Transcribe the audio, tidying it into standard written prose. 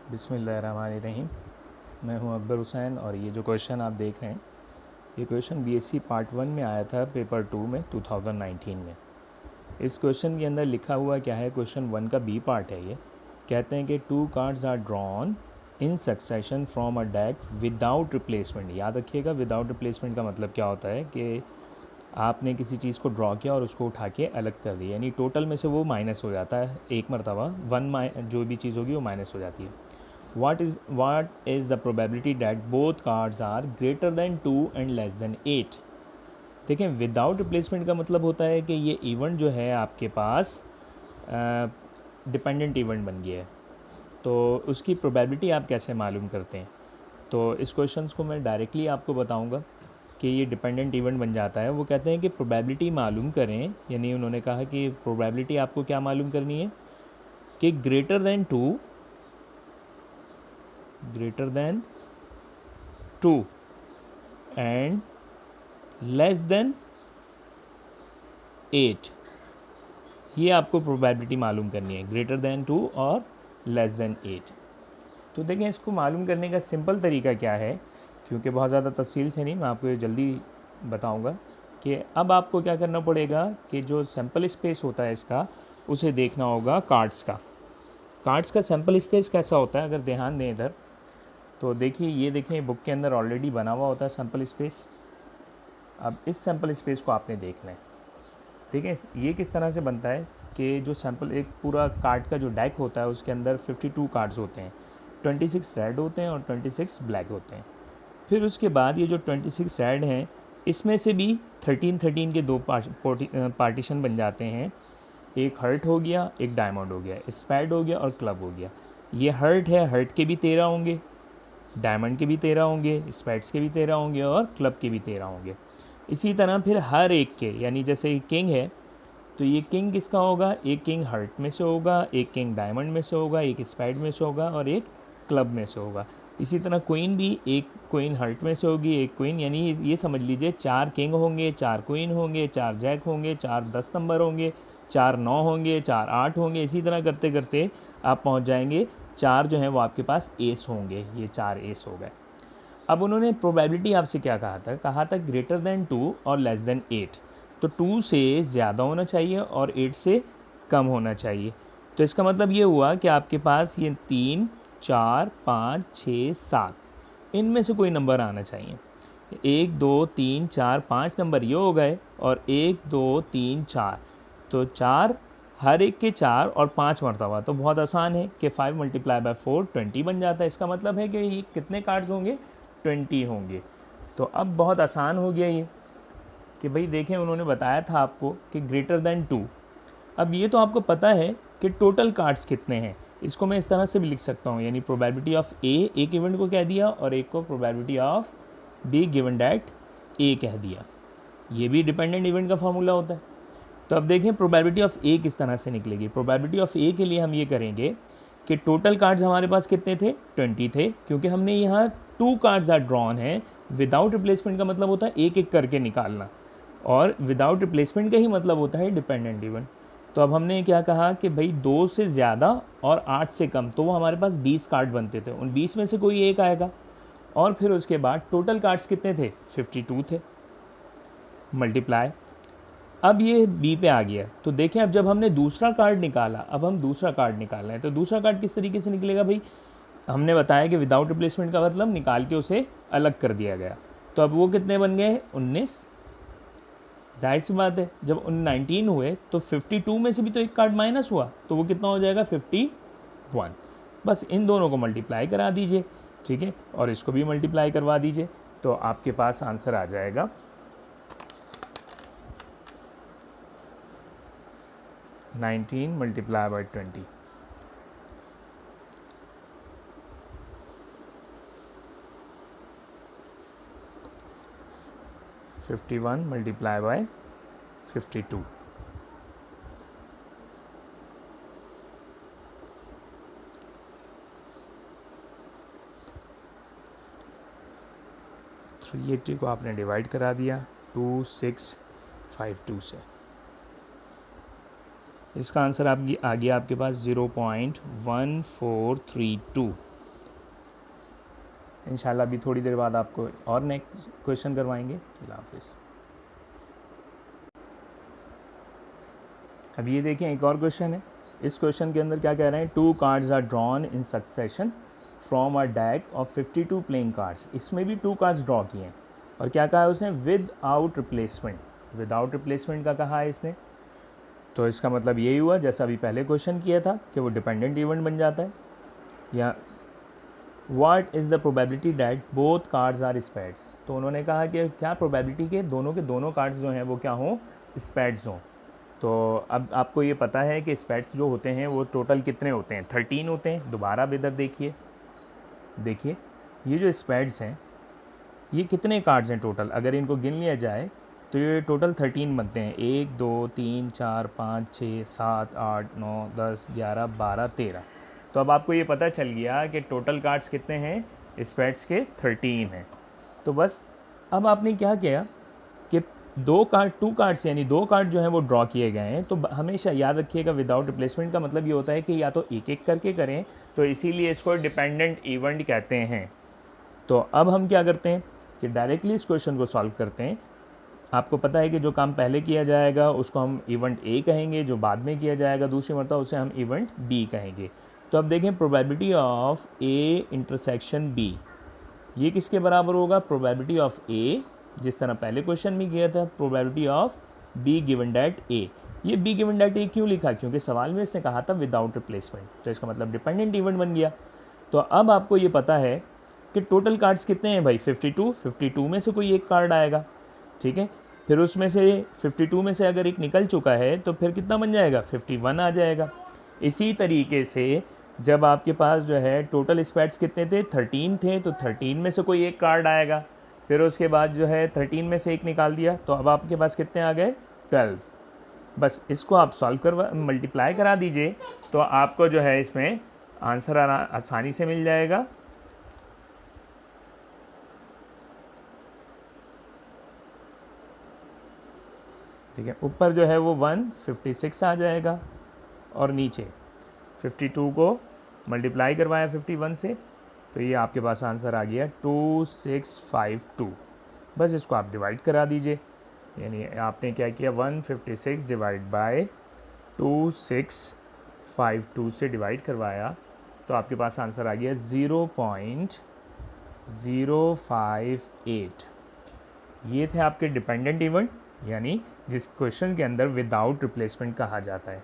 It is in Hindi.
बिस्मिल्लाहिर्रहमानिर्रहीम। मैं हूं अकबर हुसैन और ये जो क्वेश्चन आप देख रहे हैं ये क्वेश्चन बीएससी पार्ट 1 में आया था पेपर 2 में 2019 में। इस क्वेश्चन के अंदर लिखा हुआ क्या है, क्वेश्चन 1 का बी पार्ट है ये। कहते हैं कि 2 cards are drawn in succession from a deck without replacement. याद रखिएगा, विदाउट रिप्लेसमेंट का मतलब क्या होता है कि आपने किसी चीज़ को ड्रॉ किया और उसको उठा के अलग कर दिया, यानी टोटल में से वो माइनस हो जाता है एक मरतबा। जो भी चीज़ होगी वो माइनस हो जाती है। what is the probability that both cards are greater than 2 and less than 8? देखें, विदाउट रिप्लेसमेंट का मतलब होता है कि ये इवेंट जो है आपके पास डिपेंडेंट इवेंट बन गया है, तो उसकी प्रोबेबिलिटी आप कैसे मालूम करते हैं। तो इस क्वेश्चंस को मैं डायरेक्टली आपको बताऊंगा कि ये डिपेंडेंट इवेंट बन जाता है। वो कहते हैं कि प्रोबेबिलिटी मालूम करें, यानी उन्होंने कहा कि प्रोबेबिलिटी आपको क्या मालूम करनी है कि greater than 2 and less than 8, ये आपको प्रोबेबिलिटी मालूम करनी है, ग्रेटर देन 2 और लेस देन 8। तो देखें, इसको मालूम करने का सिंपल तरीका क्या है, क्योंकि बहुत ज़्यादा तफसील से नहीं, मैं आपको ये जल्दी बताऊंगा कि अब आपको क्या करना पड़ेगा कि जो सैम्पल स्पेस होता है इसका, उसे देखना होगा कार्ड्स का सैम्पल स्पेस कैसा होता है। अगर ध्यान दें इधर तो देखिए, ये देखें बुक के अंदर ऑलरेडी बना हुआ होता है सैम्पल स्पेस। अब इस सैम्पल स्पेस को आपने देखना है। ठीक है, ये किस तरह से बनता है कि जो सैम्पल, एक पूरा कार्ड का जो डेक होता है उसके अंदर 52 कार्ड्स होते हैं, 26 रेड होते हैं और 26 ब्लैक होते हैं। फिर उसके बाद ये जो 26 रेड हैं, इसमें से भी 13 के दो पार्टीशन बन जाते हैं। एक हर्ट हो गया, एक डायमंड हो गया, स्पैड हो गया और क्लब हो गया। ये हर्ट है, हर्ट के भी 13 होंगे, डायमंड के भी 13 होंगे, स्पैड्स के भी 13 होंगे और क्लब के भी 13 होंगे। इसी तरह फिर हर एक के, यानी जैसे किंग है तो ये किंग किसका होगा, एक किंग हर्ट में से होगा, एक किंग डायमंड में से होगा, एक स्पैड में से होगा और एक क्लब में से होगा। इसी तरह क्वीन भी, एक क्वीन हर्ट में से होगी, एक क्वीन, यानी ये समझ लीजिए 4 किंग होंगे, 4 क्वीन होंगे, 4 जैक होंगे, 4 10 नंबर होंगे, 4 9 होंगे, 4 8 होंगे। इसी तरह करते करते आप पहुंच जाएंगे 4 जो हैं वो आपके पास एस होंगे। ये 4 एस हो गए। अब उन्होंने प्रोबेबिलिटी आपसे क्या कहा था ग्रेटर देन 2 और लेस देन 8। तो 2 से ज़्यादा होना चाहिए और 8 से कम होना चाहिए। तो इसका मतलब ये हुआ कि आपके पास ये 3 4 5 6 7 इनमें से कोई नंबर आना चाहिए। 1 2 3 4 5 नंबर ये हो गए और 1 2 3 4, तो 4 हर एक के 4 और 5 मरतबा। तो बहुत आसान है कि 5 × 4 20 बन जाता है। इसका मतलब है कि ये कितने कार्ड्स होंगे, 20 होंगे। तो अब बहुत आसान हो गया ये कि भाई देखें, उन्होंने बताया था आपको कि ग्रेटर देन 2। अब ये तो आपको पता है कि टोटल कार्ड्स कितने हैं। इसको मैं इस तरह से भी लिख सकता हूँ, यानी प्रोबेबिलिटी ऑफ ए, एक इवेंट को कह दिया, और एक को probability of B given that A कह दिया। ये भी डिपेंडेंट इवेंट का फार्मूला होता है। तो अब देखें प्रोबेबिलिटी ऑफ ए किस तरह से निकलेगी। प्रोबेबिलिटी ऑफ ए के लिए हम ये करेंगे कि टोटल कार्ड्स हमारे पास कितने थे, 20 थे, क्योंकि हमने यहाँ 2 कार्ड्स आर ड्रॉन है। विदाउट रिप्लेसमेंट का मतलब होता है एक एक करके निकालना, और विदाउट रिप्लेसमेंट का ही मतलब होता है डिपेंडेंट इवेंट। तो अब हमने क्या कहा कि भाई 2 से ज़्यादा और 8 से कम, तो वो हमारे पास 20 कार्ड बनते थे, उन 20 में से कोई एक आएगा। और फिर उसके बाद टोटल कार्ड्स कितने थे, 52 थे, मल्टीप्लाई। अब ये बी पे आ गया। तो देखें, अब जब हमने दूसरा कार्ड निकाला, अब हम दूसरा कार्ड निकाल रहे हैं, तो दूसरा कार्ड किस तरीके से निकलेगा भाई, हमने बताया कि विदाउट रिप्लेसमेंट का मतलब निकाल के उसे अलग कर दिया गया। तो अब वो कितने बन गए, 19। जाहिर सी बात है, जब 19 हुए तो 52 में से भी तो एक कार्ड माइनस हुआ, तो वो कितना हो जाएगा, 51। बस इन दोनों को मल्टीप्लाई करा दीजिए, ठीक है, और इसको भी मल्टीप्लाई करवा दीजिए, तो आपके पास आंसर आ जाएगा 19 × 20। 51 × 52। तो ये 3 को आपने डिवाइड करा दिया 2652 से। इसका आंसर आ गया आपके पास 0.1432। इंशाल्लाह अभी थोड़ी देर बाद आपको और नेक्स्ट क्वेश्चन करवाएंगे। अल्लाह हाफिज़। अब ये देखें एक और क्वेश्चन है। इस क्वेश्चन के अंदर क्या कह रहे हैं, 2 cards are drawn in succession from a deck of 52 playing cards. इसमें भी 2 कार्ड्स ड्रॉ किए हैं और क्या कहा है उसने, विदाउट रिप्लेसमेंट। विदाउट रिप्लेसमेंट का कहा है इसने, तो इसका मतलब यही हुआ जैसा अभी पहले क्वेश्चन किया था कि वो डिपेंडेंट इवेंट बन जाता है। या what is the probability that both cards are spades. तो उन्होंने कहा कि क्या प्रोबेबिलिटी के दोनों कार्ड्स जो हैं वो क्या हों, स्पेड्स हों। तो अब आपको ये पता है कि स्पेड्स जो होते हैं वो टोटल कितने होते हैं, 13 होते हैं। दोबारा अब इधर देखिए ये जो स्पेड्स हैं ये कितने कार्ड्स हैं टोटल, अगर इनको गिन लिया जाए तो ये टोटल 13 बनते हैं। 1 2 3 4 5 6 7 8 9 10 11 12 13। तो अब आपको ये पता चल गया कि टोटल कार्ड्स कितने हैं, स्पेड्स के 13 हैं। तो बस अब आपने क्या किया कि 2 कार्ड्स यानी 2 कार्ड जो हैं वो ड्रॉ किए गए हैं। तो हमेशा याद रखिएगा विदाउट रिप्लेसमेंट का मतलब ये होता है कि या तो एक एक करके करें, तो इसीलिए इसको डिपेंडेंट इवेंट कहते हैं। तो अब हम क्या करते हैं कि डायरेक्टली इस क्वेश्चन को सॉल्व करते हैं। आपको पता है कि जो काम पहले किया जाएगा उसको हम इवेंट ए कहेंगे, जो बाद में किया जाएगा दूसरी मरतबा उसे हम इवेंट बी कहेंगे। तो अब देखें probability of A intersection B, ये किसके बराबर होगा, प्रोबेबिलिटी ऑफ ए, जिस तरह पहले क्वेश्चन में किया था, probability of B given that A. ये बी गिवन डैट ए क्यों लिखा, क्योंकि सवाल में इसने कहा था विदाउट रिप्लेसमेंट, तो इसका मतलब डिपेंडेंट इवेंट बन गया। तो अब आपको ये पता है कि टोटल कार्ड्स कितने हैं भाई, 52 में से कोई एक कार्ड आएगा, ठीक है। फिर उसमें से 52 में से अगर एक निकल चुका है तो फिर कितना बन जाएगा, 51 आ जाएगा। इसी तरीके से जब आपके पास जो है टोटल स्पेड्स कितने थे, 13 थे, तो 13 में से कोई एक कार्ड आएगा। फिर उसके बाद जो है 13 में से एक निकाल दिया तो अब आपके पास कितने आ गए, 12। बस इसको आप सॉल्व मल्टीप्लाई करा दीजिए तो आपको जो है इसमें आंसर आसानी से मिल जाएगा। ठीक है, ऊपर जो है वो 156 आ जाएगा और नीचे 52 को मल्टीप्लाई करवाया 51 से, तो ये आपके पास आंसर आ गया 2652। बस इसको आप डिवाइड करा दीजिए, यानी आपने क्या किया 156 डिवाइड बाय 2652 से डिवाइड करवाया तो आपके पास आंसर आ गया 0.058। ये थे आपके डिपेंडेंट इवेंट, यानी जिस क्वेश्चन के अंदर विदाउट रिप्लेसमेंट कहा जाता है।